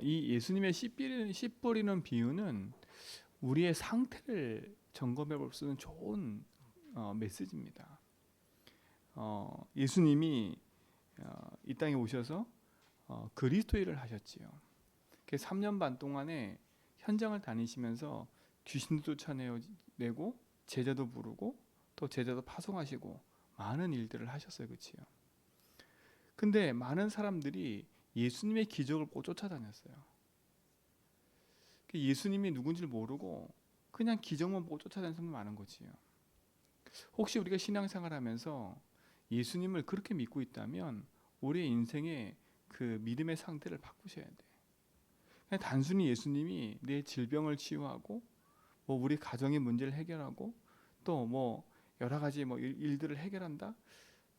이 예수님의 씨 뿌리는 비유는 우리의 상태를 점검해 볼 수 있는 좋은 메시지입니다. 예수님이 이 땅에 오셔서 그리스도 일을 하셨지요. 그 3년 반 동안에 현장을 다니시면서 귀신도 쫓아내고 제자도 부르고 또 제자도 파송하시고 많은 일들을 하셨어요. 그치요? 근데 많은 사람들이 예수님의 기적을 보고 쫓아다녔어요. 예수님이 누군지를 모르고 그냥 기적만 보고 쫓아다니는 사람이 많은 거지요. 혹시 우리가 신앙생활하면서 예수님을 그렇게 믿고 있다면 우리의 인생의 그 믿음의 상태를 바꾸셔야 돼. 그냥 단순히 예수님이 내 질병을 치유하고 뭐 우리 가정의 문제를 해결하고 또 뭐 여러 가지 뭐 일들을 해결한다.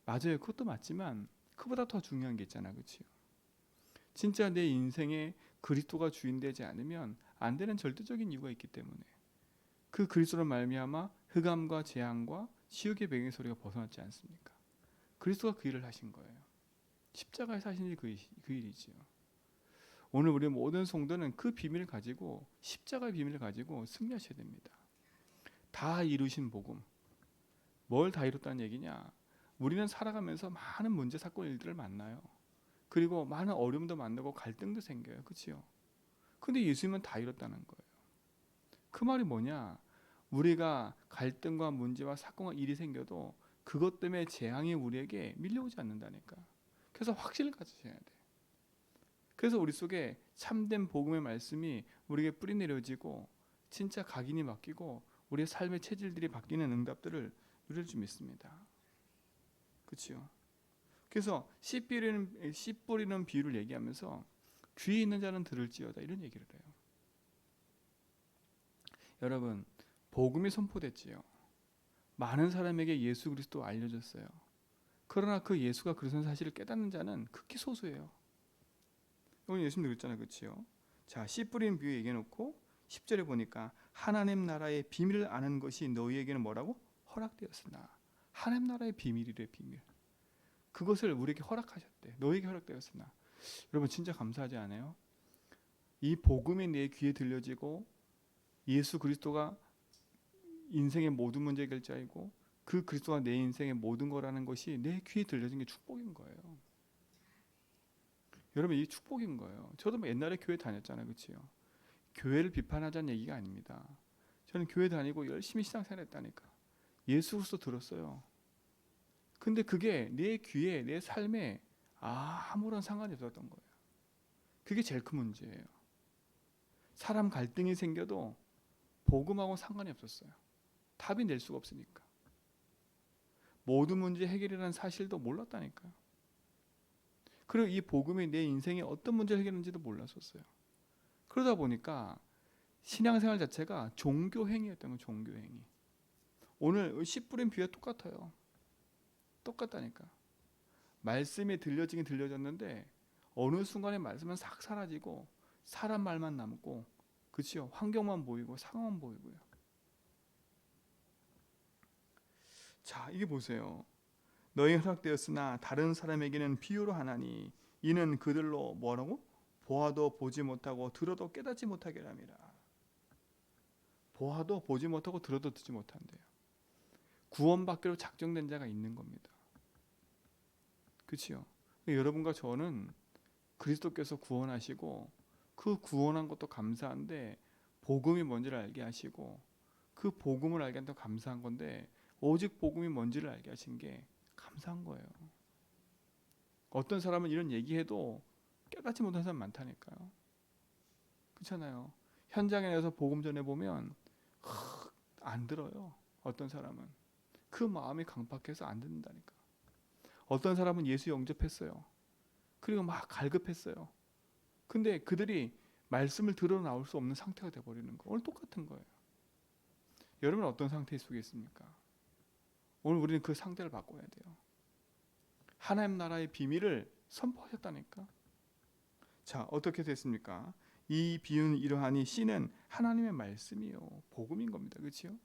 맞아요. 그것도 맞지만 그보다 더 중요한 게 있잖아. 그렇지요? 진짜 내 인생에 그리스도가 주인 되지 않으면 안 되는 절대적인 이유가 있기 때문에 그 그리스도로 말미암아 흑암과 재앙과 지옥의 배경의 소리가 벗어났지 않습니까? 그리스도가 그 일을 하신 거예요. 십자가에서 하신 일이 그 일이지요. 오늘 우리 모든 성도는 그 비밀을 가지고 십자가의 비밀을 가지고 승리하셔야 됩니다. 다 이루신 복음. 뭘 다 이뤘다는 얘기냐? 우리는 살아가면서 많은 문제 사건 일들을 만나요. 그리고 많은 어려움도 만나고 갈등도 생겨요. 그렇죠? 근데 예수님은 다 이뤘다는 거예요. 그 말이 뭐냐? 우리가 갈등과 문제와 사건과 일이 생겨도 그것 때문에 재앙이 우리에게 밀려오지 않는다니까. 그래서 확신을 가지셔야 돼. 그래서 우리 속에 참된 복음의 말씀이 우리에게 뿌리 내려지고 진짜 각인이 바뀌고 우리의 삶의 체질들이 바뀌는 응답들을 누릴 줄 믿습니다. 그렇죠? 그래서 씨 뿌리는 비유를 얘기하면서 귀에 있는 자는 들을지어다 이런 얘기를 해요. 여러분, 복음이 선포됐지요. 많은 사람에게 예수 그리스도 알려졌어요. 그러나 그 예수가 그리스도인 사실을 깨닫는 자는 극히 소수예요. 오늘 예수님도 그랬잖아요. 그렇지요? 자, 씨 뿌리는 비유 얘기해놓고 10절에 보니까 하나님 나라의 비밀을 아는 것이 너희에게는 뭐라고? 허락되었으나. 하나님 나라의 비밀이래. 비밀. 그것을 우리에게 허락하셨대. 너희에게 허락되었으나. 여러분 진짜 감사하지 않아요? 이 복음이 내 귀에 들려지고 예수 그리스도가 인생의 모든 문제 해결자이고 그 그리스도가 내 인생의 모든 거라는 것이 내 귀에 들려진 게 축복인 거예요. 여러분 이 축복인 거예요. 저도 뭐 옛날에 교회 다녔잖아요. 그렇죠? 교회를 비판하자는 얘기가 아닙니다. 저는 교회 다니고 열심히 신앙생활 했다니까. 예수 그리스도 들었어요. 근데 그게 내 귀에 내 삶에 아무런 상관이 없었던 거예요. 그게 제일 큰 문제예요. 사람 갈등이 생겨도 복음하고 상관이 없었어요. 답이 낼 수가 없으니까. 모든 문제 해결이라는 사실도 몰랐다니까요. 그리고 이 복음이 내 인생에 어떤 문제를 해결하는지도 몰랐었어요. 그러다 보니까 신앙생활 자체가 종교행위였던 거예요. 종교행위. 오늘 씨 뿌린 비유가 똑같아요. 똑같다니까. 말씀이 들려지긴 들려졌는데 어느 순간에 말씀은 싹 사라지고 사람 말만 남고 그렇죠? 환경만 보이고 상황만 보이고요. 자, 이게 보세요. 너희 허락되었으나 다른 사람에게는 비유로 하나니 이는 그들로 뭐라고? 보아도 보지 못하고 들어도 깨닫지 못하게 함이라. 보아도 보지 못하고 들어도 듣지 못한대요. 구원받기로 작정된 자가 있는 겁니다. 그렇죠? 여러분과 저는 그리스도께서 구원하시고 그 구원한 것도 감사한데 복음이 뭔지를 알게 하시고 그 복음을 알게 한다고 감사한 건데 오직 복음이 뭔지를 알게 하신 게 감사한 거예요. 어떤 사람은 이런 얘기해도 깨닫지 못하는 사람 많다니까요. 그렇잖아요. 현장에 내서 복음 전해보면 안 들어요. 어떤 사람은 그 마음이 강팍해서 안 듣는다니까. 어떤 사람은 예수 영접했어요. 그리고 막 갈급했어요. 근데 그들이 말씀을 들어 나올 수 없는 상태가 돼버리는 거. 오늘 똑같은 거예요. 여러분은 어떤 상태 속에 있습니까? 오늘 우리는 그 상태를 바꿔야 돼요. 하나님 나라의 비밀을 선포하셨다니까. 자, 어떻게 됐습니까? 이 비유는 이러하니 씨는 하나님의 말씀이요 복음인 겁니다. 그렇죠?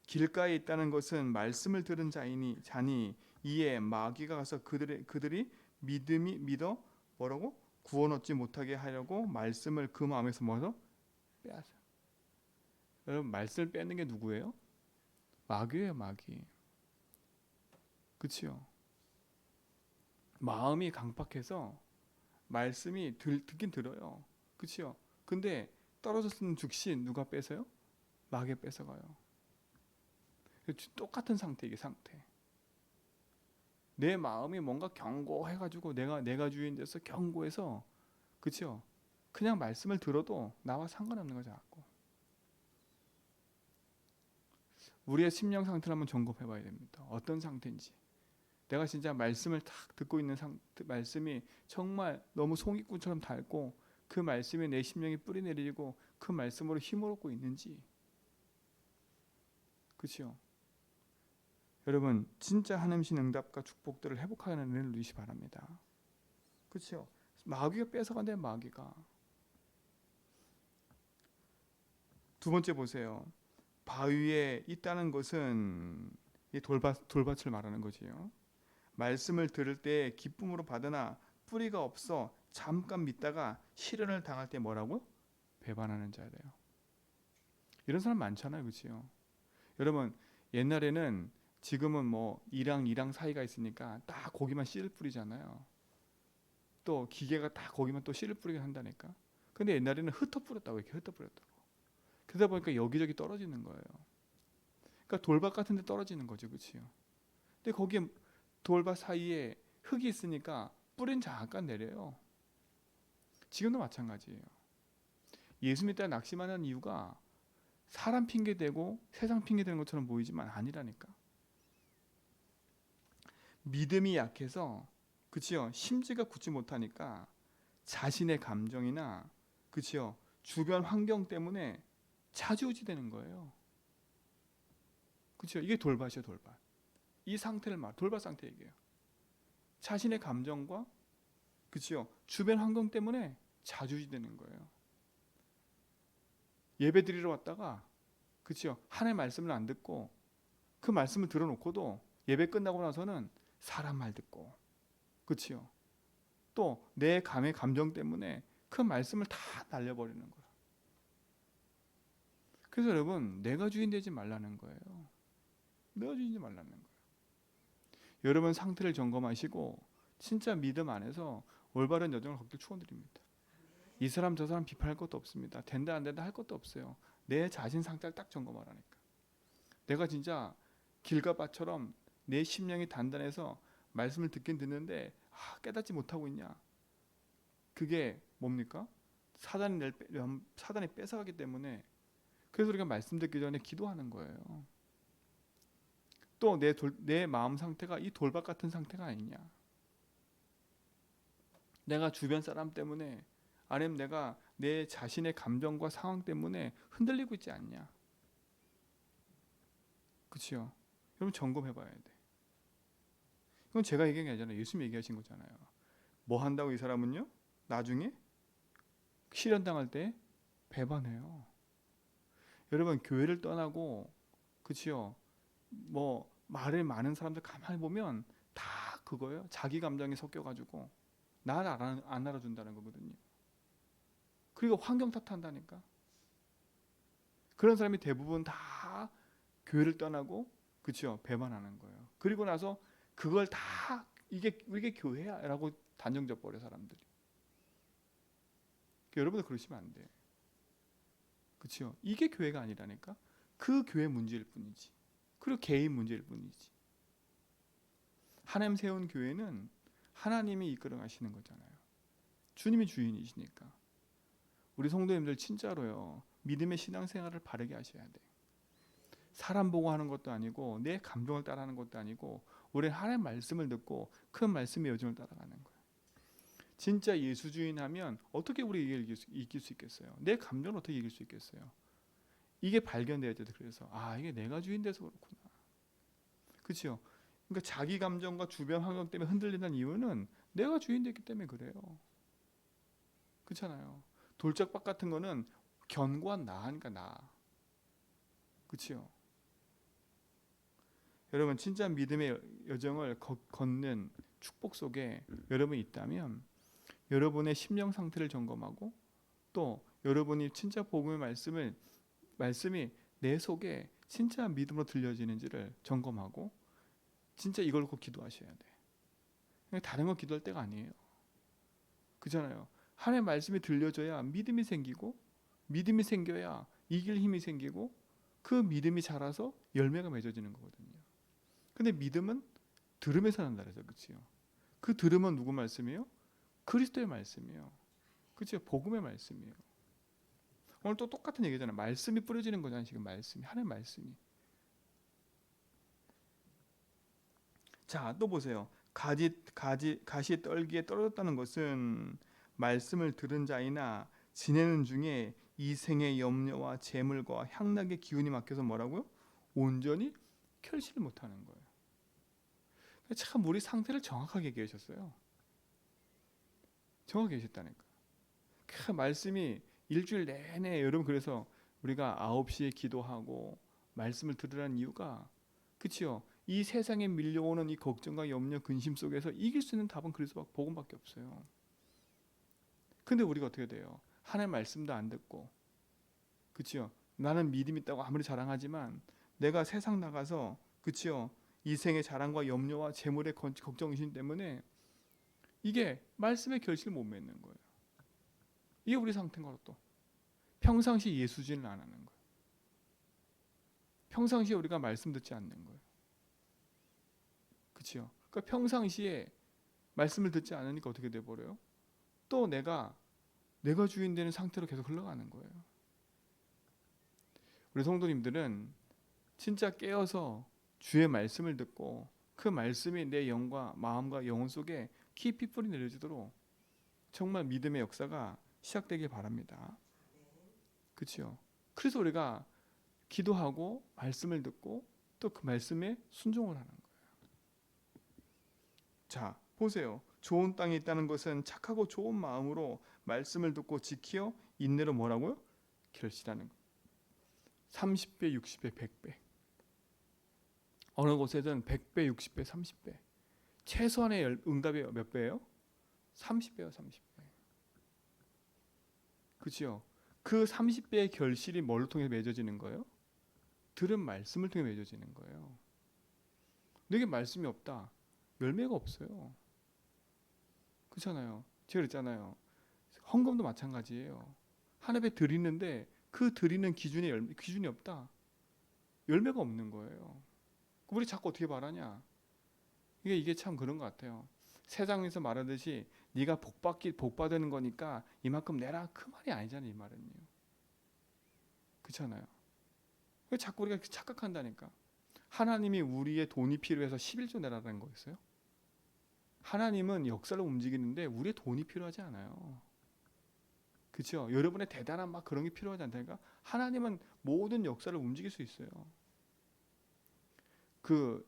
길가에 있다는 것은 말씀을 들은 자니 이에 마귀가 가서 그들이 믿어 뭐라고? 구원 얻지 못하게 하려고 말씀을 그 마음에서 뭐서 빼앗아. 여러분 말씀을 빼는 게 누구예요? 마귀예요, 마귀. 그치요? 마음이 강팍해서 말씀이 듣긴 들어요. 그치요? 근데 떨어졌으면 즉시 누가 뺏어요? 마귀가 뺏어가요. 똑같은 상태, 이게 상태. 내 마음이 뭔가 견고해가지고 내가 주인 돼서 견고해서, 그치요? 그냥 말씀을 들어도 나와 상관없는 거 자꾸. 우리의 심령 상태를 한번 점검해봐야 됩니다. 어떤 상태인지. 내가 진짜 말씀을 딱 듣고 있는 말씀이 정말 너무 송이꾼처럼 닳고 그 말씀이 내 심령에 뿌리 내리고 그 말씀으로 힘을 얻고 있는지. 그렇죠? 여러분 진짜 하나님신 응답과 축복들을 회복하는 은혜를 누리시 바랍니다. 그렇죠? 마귀가 뺏어간다는 마귀가. 두 번째 보세요. 바위에 있다는 것은 이 돌밭을 말하는 거지요. 말씀을 들을 때 기쁨으로 받으나 뿌리가 없어 잠깐 믿다가 시련을 당할 때 뭐라고? 배반하는 자래요. 이런 사람 많잖아요, 그렇죠? 여러분 옛날에는, 지금은 뭐 이랑 사이가 있으니까 딱 거기만 씨를 뿌리잖아요. 또 기계가 다 거기만 또 씨를 뿌리게 한다니까. 근데 옛날에는 흩어 뿌렸다고, 이렇게 흩어 뿌렸다고. 그러다 보니까 여기저기 떨어지는 거예요. 그러니까 돌밭 같은 데 떨어지는 거죠, 그렇죠? 근데 거기에 돌밭 사이에 흙이 있으니까 뿌린 잠깐 내려요. 지금도 마찬가지예요. 예수 믿다 낙심하는 이유가 사람 핑계 대고 세상 핑계 대는 것처럼 보이지만 아니라니까. 믿음이 약해서, 그치요? 심지가 굳지 못하니까 자신의 감정이나, 그치요? 주변 환경 때문에 좌지우지되는 거예요. 그치요? 이게 돌밭이에요, 돌밭. 이 상태를 돌밭 상태 얘기해요. 자신의 감정과, 그치요? 주변 환경 때문에 좌지우지되는 거예요. 예배 드리러 왔다가, 그치요? 하나님의 말씀을 안 듣고 그 말씀을 들어놓고도 예배 끝나고 나서는 사람 말 듣고, 그치요? 또 내 감정 때문에 그 말씀을 다 날려버리는 거야. 그래서 여러분 내가 주인 되지 말라는 거예요. 내가 주인 되지 말라는 거예요. 여러분 상태를 점검하시고 진짜 믿음 안에서 올바른 여정을 걷길 축원드립니다. 이 사람 저 사람 비판할 것도 없습니다. 된다 안 된다 할 것도 없어요. 내 자신 상태를 딱 점검하라니까. 내가 진짜 길과 밭처럼 내 심령이 단단해서 말씀을 듣긴 듣는데 깨닫지 못하고 있냐? 그게 뭡니까? 사단이 뺏어가기 때문에. 그래서 우리가 말씀 듣기 전에 기도하는 거예요. 또 내 마음 상태가 이 돌밭 같은 상태가 아니냐? 내가 주변 사람 때문에, 아니면 내가 내 자신의 감정과 상황 때문에 흔들리고 있지 않냐? 그렇죠? 여러분 점검해봐야 돼. 이건 제가 얘기한 게 아니잖아요. 예수님이 얘기하신 거잖아요. 뭐 한다고 이 사람은요? 나중에 실현당할 때 배반해요. 여러분 교회를 떠나고, 그치요? 뭐 말을 많은 사람들 가만히 보면 다 그거예요. 자기 감정이 섞여가지고 나를 안 알아준다는 거거든요. 그리고 환경 탓한다니까. 그런 사람이 대부분 다 교회를 떠나고, 그치요? 배반하는 거예요. 그리고 나서 그걸 다 이게 교회야라고 단정져 버려 사람들이. 여러분도 그러시면 안 돼. 그치요? 이게 교회가 아니라니까. 그 교회 문제일 뿐이지. 그리고 개인 문제일 뿐이지. 하나님 세운 교회는 하나님이 이끌어 가시는 거잖아요. 주님이 주인이시니까. 우리 성도님들 진짜로요. 믿음의 신앙생활을 바르게 하셔야 돼. 사람 보고 하는 것도 아니고 내 감정을 따라하는 것도 아니고 우리는 하나님의 말씀을 듣고 그 말씀의 여정을 따라가는 거예요. 진짜 예수 주인하면 어떻게 우리 이길 수 있겠어요? 내 감정을 어떻게 이길 수 있겠어요? 이게 발견돼야 돼. 그래서 이게 내가 주인 돼서 그렇구나. 그렇죠? 그러니까 자기 감정과 주변 환경 때문에 흔들리는 이유는 내가 주인 됐기 때문에 그래요. 그렇잖아요. 돌짝밭 같은 거는 견고한 나니까 나. 그렇죠? 여러분 진짜 믿음의 여정을 걷는 축복 속에 여러분이 있다면 여러분의 심령 상태를 점검하고 또 여러분이 진짜 복음의 말씀이 내 속에 진짜 믿음으로 들려지는지를 점검하고 진짜 이걸 꼭 기도하셔야 돼. 다른 거 기도할 때가 아니에요. 그잖아요. 하나님의 말씀이 들려져야 믿음이 생기고 믿음이 생겨야 이길 힘이 생기고 그 믿음이 자라서 열매가 맺어지는 거거든요. 근데 믿음은 들음에서 난다 그래서 그렇죠. 그 들음은 누구 말씀이에요? 그리스도의 말씀이에요. 그렇죠. 복음의 말씀이에요. 오늘 또 똑같은 얘기잖아요. 말씀이 뿌려지는 거잖아요. 지금 말씀이 하나님의 말씀이. 자, 또 보세요. 가시 떨기에 떨어졌다는 것은 말씀을 들은 자이나 지내는 중에 이 생의 염려와 재물과 향락의 기운이 막혀서 뭐라고요? 온전히 결실을 못하는 거예요. 참 우리 상태를 정확하게 얘기하셨어요. 정확하게 얘기하셨다니까. 그 말씀이 일주일 내내 여러분 그래서 우리가 9시에 기도하고 말씀을 들으라는 이유가 그치요. 이 세상에 밀려오는 이 걱정과 염려, 근심 속에서 이길 수 있는 답은 그리스도 복음밖에 없어요. 근데 우리가 어떻게 돼요? 하나님의 말씀도 안 듣고 그치요. 나는 믿음 있다고 아무리 자랑하지만 내가 세상 나가서 그치요. 이 생의 자랑과 염려와 재물의 걱정, 의심 때문에 이게 말씀의 결실을 못 맺는 거예요. 이게 우리 상태인 거로 또 평상시 예수진을 안 하는 거예요. 평상시에 우리가 말씀 듣지 않는 거예요. 그렇죠? 그러니까 평상시에 말씀을 듣지 않으니까 어떻게 돼 버려요? 또 내가 주인 되는 상태로 계속 흘러가는 거예요. 우리 성도님들은 진짜 깨어서 주의 말씀을 듣고 그 말씀이 내 영과 마음과 영혼 속에 깊이 뿌리 내려지도록 정말 믿음의 역사가 시작되길 바랍니다. 그렇죠? 그래서 우리가 기도하고 말씀을 듣고 또 그 말씀에 순종을 하는 거예요. 자, 보세요. 좋은 땅에 있다는 것은 착하고 좋은 마음으로 말씀을 듣고 지키어 인내로 뭐라고요? 결실하는 거. 30배, 60배, 100배. 어느 곳에든 100배, 60배, 30배. 최소한의 응답이 몇 배예요? 30배요, 30배. 그렇죠? 그 30배의 결실이 뭘로 통해 맺어지는 거예요? 들은 말씀을 통해 맺어지는 거예요. 내게 말씀이 없다. 열매가 없어요. 그렇잖아요. 제가 그랬잖아요. 헌금도 마찬가지예요. 하나님에 드리는데 그 드리는 기준이 없다. 열매가 없는 거예요. 우리 자꾸 어떻게 말하냐? 이게 참 그런 것 같아요. 세상에서 말하듯이 네가 복 받는 거니까 이만큼 내라 그 말이 아니잖아요. 이 말은요. 그렇잖아요. 자꾸 우리가 착각한다니까. 하나님이 우리의 돈이 필요해서 11조 내라는 거였어요? 하나님은 역사를 움직이는데 우리의 돈이 필요하지 않아요. 그렇죠? 여러분의 대단한 막 그런 게 필요하지 않다니까. 하나님은 모든 역사를 움직일 수 있어요. 그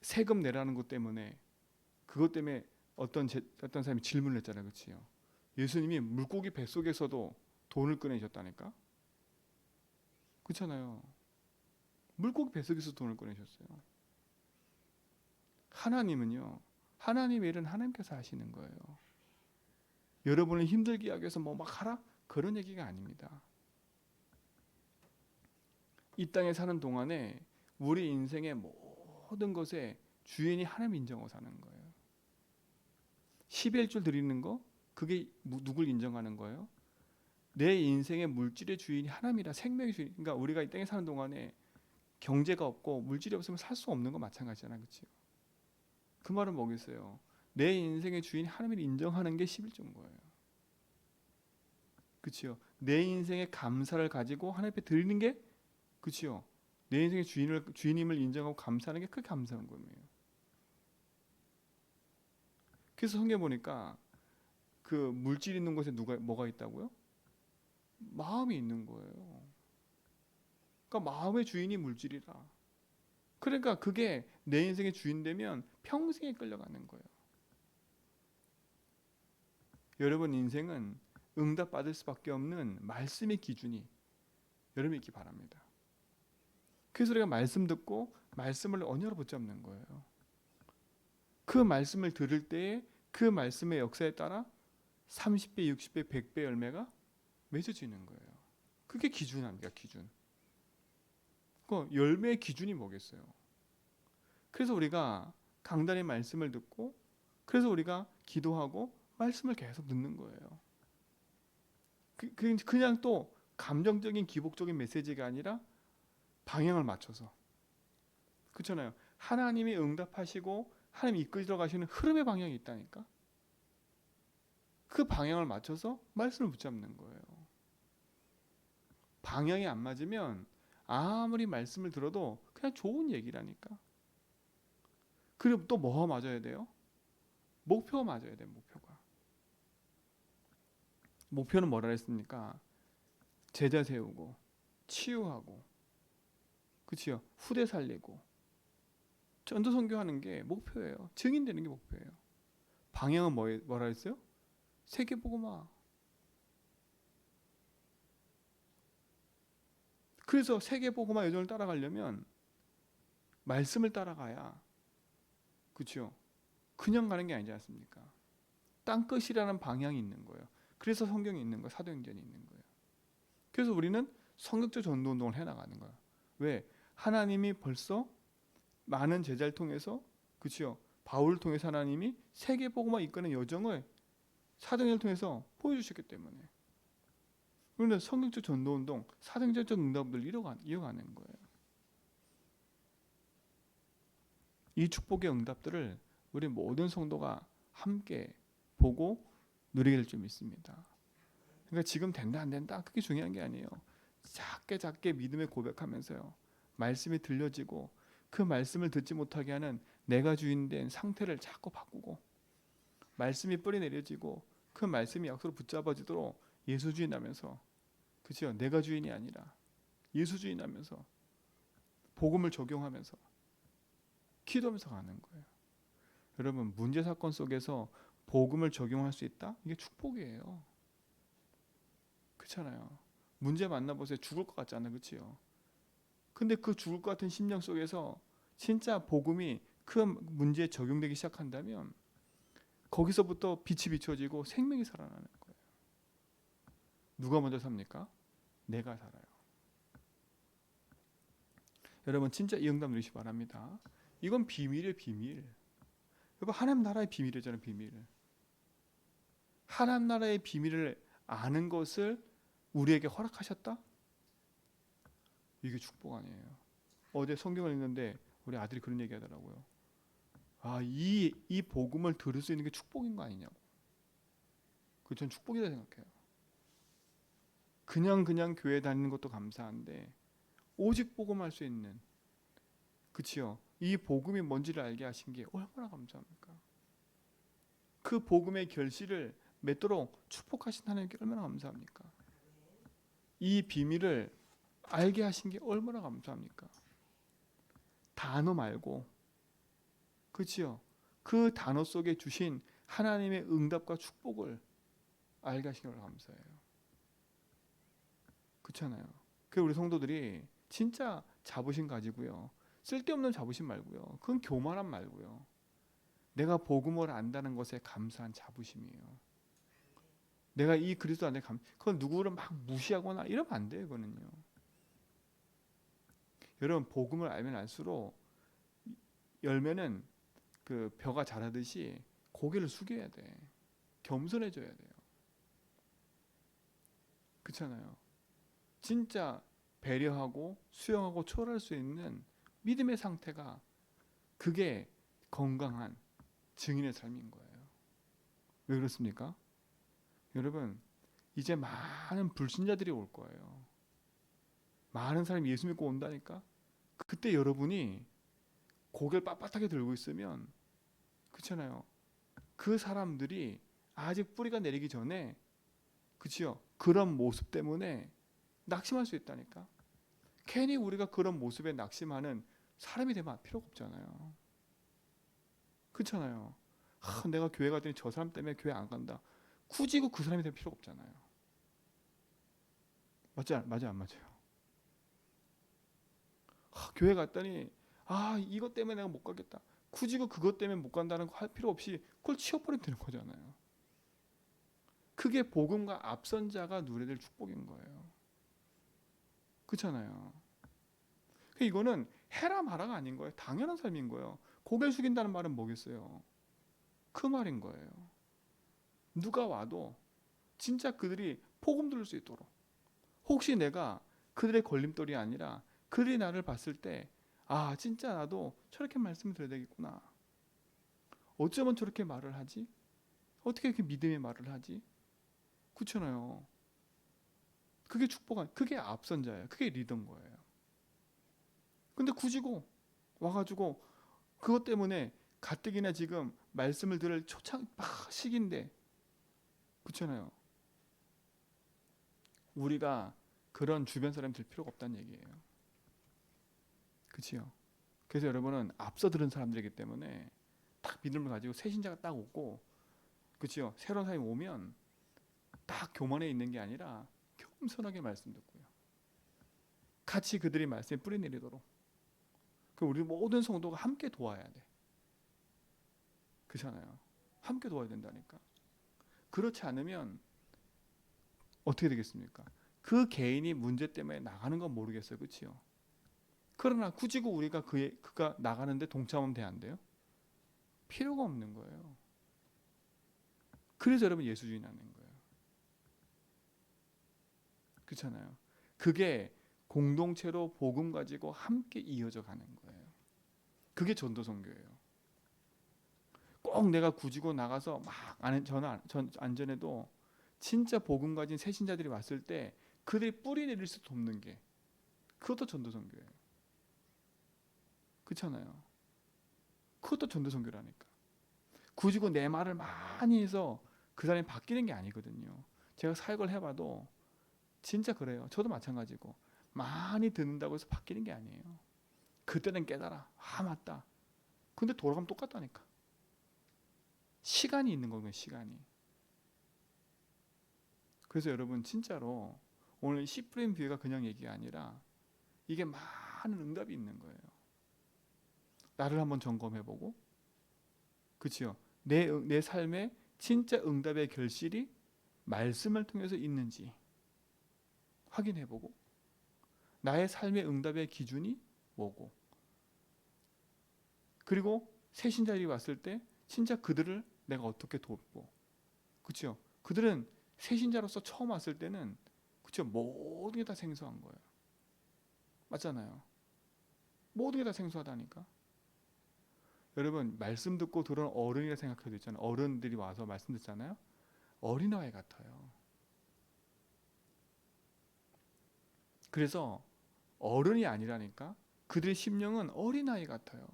세금 내라는 것 때문에 그것 때문에 어떤 사람이 질문을 했잖아요. 그렇죠? 예수님이 물고기 뱃속에서도 돈을 꺼내셨다니까. 그렇잖아요. 물고기 뱃속에서 돈을 꺼내셨어요. 하나님은요. 하나님의 일은 하나님께서 하시는 거예요. 여러분을 힘들게 하기 위해서 뭐 막 하라? 그런 얘기가 아닙니다. 이 땅에 사는 동안에 우리 인생의 모든 것에 주인이 하나님 인정하고 사는 거예요. 11조 드리는 거 그게 누굴 인정하는 거예요? 내 인생의 물질의 주인이 하나님이라 생명의 주인. 그러니까 우리가 이 땅에 사는 동안에 경제가 없고 물질이 없으면 살 수 없는 거 마찬가지잖아요. 그렇죠? 그 말은 뭐겠어요? 내 인생의 주인이 하나님을 인정하는 게 11조인 거예요. 그렇죠? 내 인생의 감사를 가지고 하나님 앞에 드리는 게 그렇죠? 내 인생의 주인임을 인정하고 감사하는 게 그게 감사한 거예요. 그래서 성경 보니까 그 물질 있는 곳에 뭐가 있다고요? 마음이 있는 거예요. 그러니까 마음의 주인이 물질이라. 그러니까 그게 내 인생의 주인 되면 평생에 끌려가는 거예요. 여러분 인생은 응답 받을 수밖에 없는 말씀의 기준이 여러분 있기 바랍니다. 그래서 우리가 말씀 듣고 말씀을 언어로 붙잡는 거예요. 그 말씀을 들을 때에 그 말씀의 역사에 따라 30배, 60배, 100배 열매가 맺어지는 거예요. 그게 기준 아닙니까? 기준. 그 열매의 기준이 뭐겠어요? 그래서 우리가 강단의 말씀을 듣고, 그래서 우리가 기도하고 말씀을 계속 듣는 거예요. 그냥 또 감정적인 기복적인 메시지가 아니라 방향을 맞춰서. 그렇잖아요. 하나님이 응답하시고 하나님 이끌어 가시는 흐름의 방향이 있다니까. 그 방향을 맞춰서 말씀을 붙잡는 거예요. 방향이 안 맞으면 아무리 말씀을 들어도 그냥 좋은 얘기라니까. 그리고 또 뭐가 맞아야 돼요? 목표가 맞아야 돼요. 목표가. 목표는 뭐라 했습니까? 제자 세우고 치유하고, 그치요? 후대 살리고 전도 선교하는 게 목표예요. 증인되는 게 목표예요. 방향은 뭐라 했어요? 세계복음화. 그래서 세계복음화 여정을 따라가려면 말씀을 따라가야, 그렇죠? 그냥 가는 게 아니지 않습니까? 땅끝이라는 방향이 있는 거예요. 그래서 성경이 있는 거예요. 사도행전이 있는 거예요. 그래서 우리는 성격적 전도운동을 해나가는 거예요. 왜? 하나님이 벌써 많은 제자를 통해서, 그렇죠? 바울을 통해서 하나님이 세계복음화 이끄는 여정을 사도행전을 통해서 보여주셨기 때문에. 그런데 성경적 전도운동, 사도행전적 응답을 이어가는 거예요. 이 축복의 응답들을 우리 모든 성도가 함께 보고 누리게 될 줄 믿습니다. 그러니까 지금 된다 안 된다 그게 중요한 게 아니에요. 작게 믿음의 고백하면서요. 말씀이 들려지고 그 말씀을 듣지 못하게 하는 내가 주인된 상태를 자꾸 바꾸고, 말씀이 뿌리 내려지고 그 말씀이 약속으로 붙잡아지도록 예수 주인하면서, 그렇죠? 내가 주인이 아니라 예수 주인하면서 복음을 적용하면서 기도하면서 가는 거예요. 여러분, 문제 사건 속에서 복음을 적용할 수 있다? 이게 축복이에요. 그렇잖아요. 문제 만나보세요. 죽을 것 같잖아요. 그렇죠? 근데 그 죽을 것 같은 심령 속에서 진짜 복음이 그 문제에 적용되기 시작한다면 거기서부터 빛이 비춰지고 생명이 살아나는 거예요. 누가 먼저 삽니까? 내가 살아요. 여러분, 진짜 이 응답 누리시기 바랍니다. 이건 비밀이에요. 비밀. 여러분, 하나님 나라의 비밀이잖아요. 비밀. 하나님 나라의 비밀을 아는 것을 우리에게 허락하셨다? 이게 축복 아니에요. 어제 성경을 읽는데 우리 아들이 그런 얘기 하더라고요. 이 복음을 들을 수 있는 게 축복인 거 아니냐고. 전 축복이다 생각해요. 그냥 교회 다니는 것도 감사한데 오직 복음할 수 있는, 그치요? 이 복음이 뭔지를 알게 하신 게 얼마나 감사합니까? 그 복음의 결실을 맺도록 축복하신 하나님께 얼마나 감사합니까? 이 비밀을 알게 하신 게 얼마나 감사합니까? 단어 말고, 그치요? 그 단어 속에 주신 하나님의 응답과 축복을 알게 하신 걸 감사해요. 그렇잖아요. 그 우리 성도들이 진짜 자부심 가지고요. 쓸데없는 자부심 말고요. 그건 교만함 말고요. 내가 복음을 안다는 것에 감사한 자부심이에요. 내가 이 그리스도 안에 그건 누구를 막 무시하거나 이러면 안 돼요. 그거는요. 여러분, 복음을 알면 알수록 열매는 그 벼가 자라듯이 고개를 숙여야 돼. 겸손해져야 돼요. 그렇잖아요. 진짜 배려하고 수용하고 초월할 수 있는 믿음의 상태가, 그게 건강한 증인의 삶인 거예요. 왜 그렇습니까? 여러분, 이제 많은 불신자들이 올 거예요. 많은 사람이 예수 믿고 온다니까. 그때 여러분이 고개를 빳빳하게 들고 있으면, 그렇잖아요. 그 사람들이 아직 뿌리가 내리기 전에, 그치요? 그런 모습 때문에 낙심할 수 있다니까. 괜히 우리가 그런 모습에 낙심하는 사람이 되면 필요가 없잖아요. 그렇잖아요. 내가 교회 가더니 저 사람 때문에 교회 안 간다. 굳이 그 사람이 될 필요가 없잖아요. 맞아요, 안 맞아요? 교회 갔더니 이것 때문에 내가 못 가겠다. 굳이 그것 때문에 못 간다는 거 할 필요 없이 그걸 치워버리면 되는 거잖아요. 그게 복음과 앞선 자가 누려야 될 축복인 거예요. 그렇잖아요. 이거는 해라 마라가 아닌 거예요. 당연한 삶인 거예요. 고개 숙인다는 말은 뭐겠어요? 그 말인 거예요. 누가 와도 진짜 그들이 복음 들을 수 있도록, 혹시 내가 그들의 걸림돌이 아니라 그들이 나를 봤을 때 아 진짜 나도 저렇게 말씀을 드려야 되겠구나. 어쩌면 저렇게 말을 하지? 어떻게 이렇게 믿음의 말을 하지? 그렇잖아요. 그게 축복한, 그게 앞선자예요. 그게 리더인 거예요. 근데 굳이고 와가지고 그것 때문에 가뜩이나 지금 말씀을 들을 초창 시기인데, 그렇잖아요. 우리가 그런 주변 사람이 될 필요가 없다는 얘기예요. 그렇지요. 그래서 여러분은 앞서 들은 사람들이기 때문에 딱 믿음을 가지고 새 신자가 딱 오고, 그렇지요. 새로운 사람이 오면 딱 교만에 있는 게 아니라 겸손하게 말씀 듣고요. 같이 그들이 말씀에 뿌리 내리도록. 그 우리 모든 성도가 함께 도와야 돼. 그렇잖아요. 함께 도와야 된다니까. 그렇지 않으면 어떻게 되겠습니까? 그 개인이 문제 때문에 나가는 건 모르겠어요. 그렇지요. 그러나 굳이 우리가 그가 나가는데 동참하면 돼, 안 돼요? 필요가 없는 거예요. 그래서 여러분 예수주의 하는 거예요. 그렇잖아요. 그게 공동체로 복음 가지고 함께 이어져 가는 거예요. 그게 전도선교예요. 꼭 내가 굳이고 나가서 막 안전해도 진짜 복음 가진 새신자들이 왔을 때 그들이 뿌리 내릴 수 돕는 게, 그것도 전도선교예요. 그렇잖아요. 그것도 전도선교라니까. 굳이고 내 말을 많이 해서 그 사람이 바뀌는 게 아니거든요. 제가 사역을 해봐도 진짜 그래요. 저도 마찬가지고 많이 듣는다고 해서 바뀌는 게 아니에요. 그때는 깨달아. 아 맞다. 근데 돌아가면 똑같다니까. 시간이 있는 거예요. 시간이. 그래서 여러분 진짜로 오늘 씨 뿌린 비유가 그냥 얘기가 아니라 이게 많은 응답이 있는 거예요. 나를 한번 점검해보고, 그렇죠? 내 삶에 진짜 응답의 결실이 말씀을 통해서 있는지 확인해보고, 나의 삶의 응답의 기준이 뭐고, 그리고 새신자들이 왔을 때 진짜 그들을 내가 어떻게 돕고, 그렇죠? 그들은 새신자로서 처음 왔을 때는, 그렇죠? 모든 게 다 생소한 거예요. 맞잖아요. 모든 게 다 생소하다니까. 여러분 말씀 듣고 들은 어른이라 생각해도 있잖아요. 어른들이 와서 말씀 듣잖아요. 어린아이 같아요. 그래서 어른이 아니라니까. 그들의 심령은 어린아이 같아요.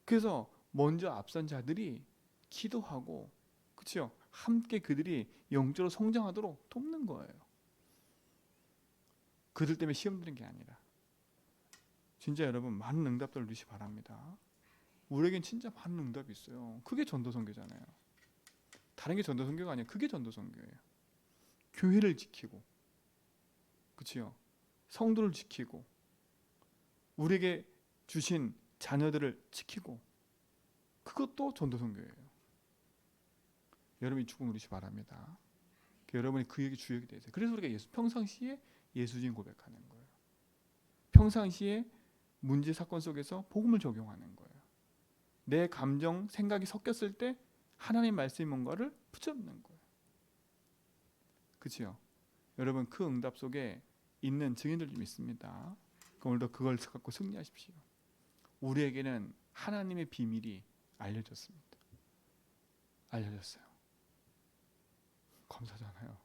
그래서 먼저 앞선 자들이 기도하고, 그렇죠? 함께 그들이 영적으로 성장하도록 돕는 거예요. 그들 때문에 시험 드는 게 아니라. 진짜 여러분 많은 응답들을 누리시 바랍니다. 우리에겐 진짜 많은 응답이 있어요. 그게 전도선교잖아요. 다른 게 전도선교가 아니에요. 그게 전도선교예요. 교회를 지키고, 그렇죠? 성도를 지키고, 우리에게 주신 자녀들을 지키고, 그것도 전도선교예요. 여러분이 축복 누리시 바랍니다. 여러분이 그 얘기 주역이 되세요. 그래서 우리가 평상시에 예수님 고백하는 거예요. 평상시에 문제 사건 속에서 복음을 적용하는 거예요. 내 감정, 생각이 섞였을 때 하나님 말씀이 뭔가를 붙잡는 거예요. 그렇죠? 여러분 그 응답 속에 있는 증인들 좀 있습니다. 오늘도 그걸 갖고 승리하십시오. 우리에게는 하나님의 비밀이 알려졌습니다. 알려졌어요. 감사잖아요.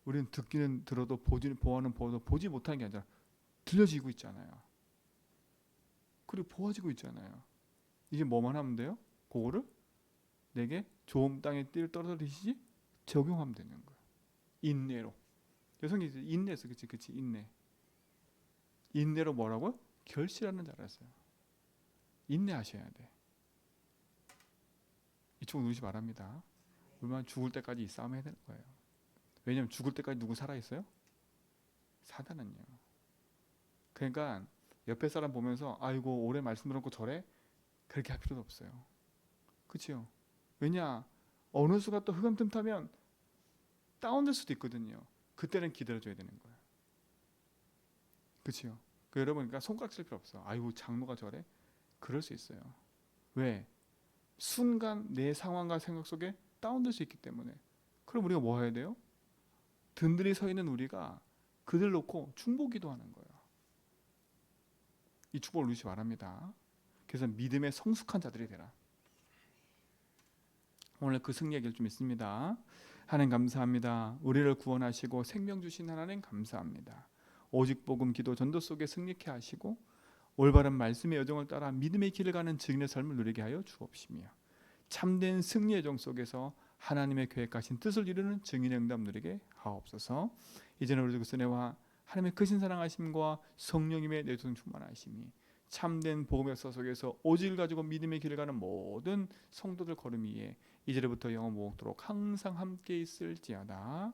우리는 듣기는 들어도 보아는 보아도 보지 못하는 게 아니라 들려지고 있잖아요. 그리고 보아지고 있잖아요. 이제 뭐만 하면 돼요? 그거를 내게 좋은 땅에 띠를 떨어뜨리시지 적용하면 되는 거예요. 인내로. 여성이 인내했어, 그치? 인내. 인내로 뭐라고요? 결실하는 자라서요. 인내하셔야 돼. 이쪽 누르시 바랍니다. 얼마나 죽을 때까지 이 싸움 해야 되는 거예요. 왜냐하면 죽을 때까지 누구 살아있어요? 사단은요. 그러니까 옆에 사람 보면서 아이고 오래 말씀 들었고 저래? 그렇게 할 필요도 없어요. 그치요? 왜냐? 어느 순간 또 흑암 틈타면 다운될 수도 있거든요. 그때는 기다려줘야 되는 거예요. 그렇죠? 여러분, 그러니까 손가락 칠 필요 없어. 아이고 장로가 저래? 그럴 수 있어요. 왜? 순간 내 상황과 생각 속에 다운될 수 있기 때문에. 그럼 우리가 뭐 해야 돼요? 든든히 서 있는 우리가 그들 놓고 중보기도하는 거예요. 이 축복을 누리시 바랍니다. 그래서 믿음의 성숙한 자들이 되라. 오늘 그 승리 얘기를 좀 있습니다. 하나님 감사합니다. 우리를 구원하시고 생명 주신 하나님 감사합니다. 오직 복음 기도 전도 속에 승리케 하시고 올바른 말씀의 여정을 따라 믿음의 길을 가는 증인의 삶을 누리게 하여 주옵시며 참된 승리의 정 속에서 하나님의 계획하신 뜻을 이루는 증인의 응답 누리게 하옵소서. 이제는 우리 그 은혜와 하나님의 크신 사랑하심과 성령님의 내통 충만하심이 참된 복음의 역사 속에서 오직을 가지고 믿음의 길을 가는 모든 성도들 걸음 위에 이제부터 영원 무궁토록 항상 함께 있을지어다.